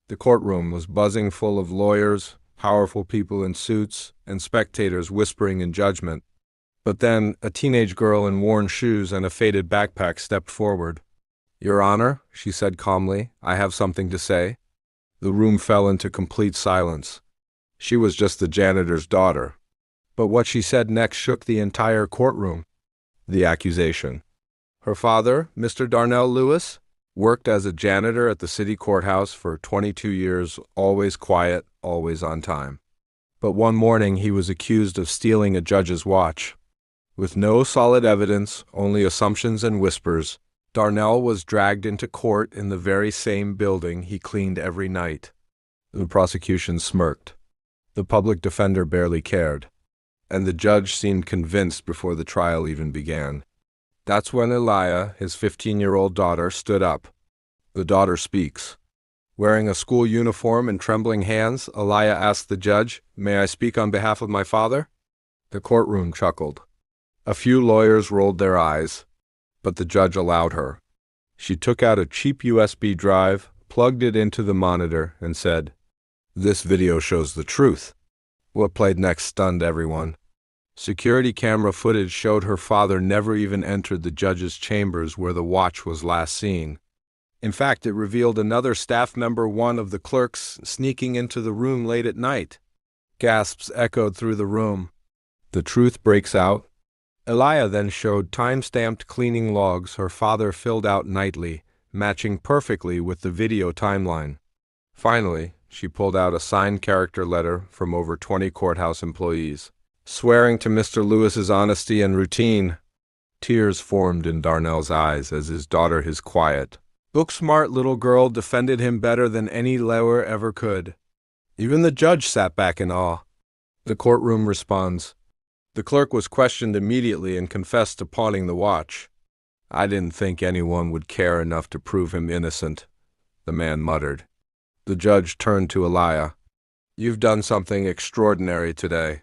The courtroom was buzzing full of lawyers, powerful people in suits, and spectators whispering in judgment. But then, a teenage girl in worn shoes and a faded backpack stepped forward. "Your Honor," she said calmly, "I have something to say." The room fell into complete silence. She was just the janitor's daughter. But what she said next shook the entire courtroom. The accusation. Her father, Mr. Darnell Lewis, worked as a janitor at the city courthouse for 22 years, always quiet, always on time. But one morning he was accused of stealing a judge's watch. With no solid evidence, only assumptions and whispers, Darnell was dragged into court in the very same building he cleaned every night. The prosecution smirked. The public defender barely cared. And the judge seemed convinced before the trial even began. That's when Elia, his 15-year-old daughter, stood up. The daughter speaks. Wearing a school uniform and trembling hands, Elia asked the judge, "May I speak on behalf of my father?" The courtroom chuckled. A few lawyers rolled their eyes, but the judge allowed her. She took out a cheap USB drive, plugged it into the monitor, and said, "This video shows the truth." What played next stunned everyone. Security camera footage showed her father never even entered the judge's chambers where the watch was last seen. In fact, it revealed another staff member, one of the clerks, sneaking into the room late at night. Gasps echoed through the room. The truth breaks out. Elia then showed time-stamped cleaning logs her father filled out nightly, matching perfectly with the video timeline. Finally, she pulled out a signed character letter from over 20 courthouse employees, swearing to Mr. Lewis's honesty and routine. Tears formed in Darnell's eyes as his daughter, his quiet, book-smart little girl, defended him better than any lawyer ever could. Even the judge sat back in awe. The courtroom responds. The clerk was questioned immediately and confessed to pawning the watch. "I didn't think anyone would care enough to prove him innocent," the man muttered. The judge turned to Elia. "You've done something extraordinary today.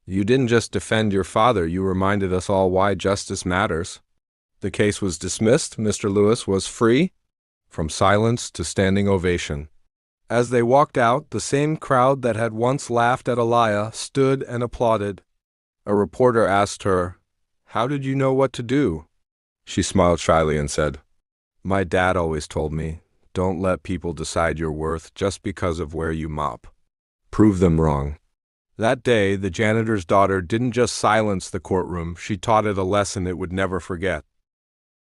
You didn't just defend your father, you reminded us all why justice matters." The case was dismissed. Mr. Lewis was free. From silence to standing ovation. As they walked out, the same crowd that had once laughed at Elia stood and applauded. A reporter asked her, "How did you know what to do?" She smiled shyly and said, "My dad always told me, don't let people decide your worth just because of where you mop. Prove them wrong." That day, the janitor's daughter didn't just silence the courtroom, she taught it a lesson it would never forget.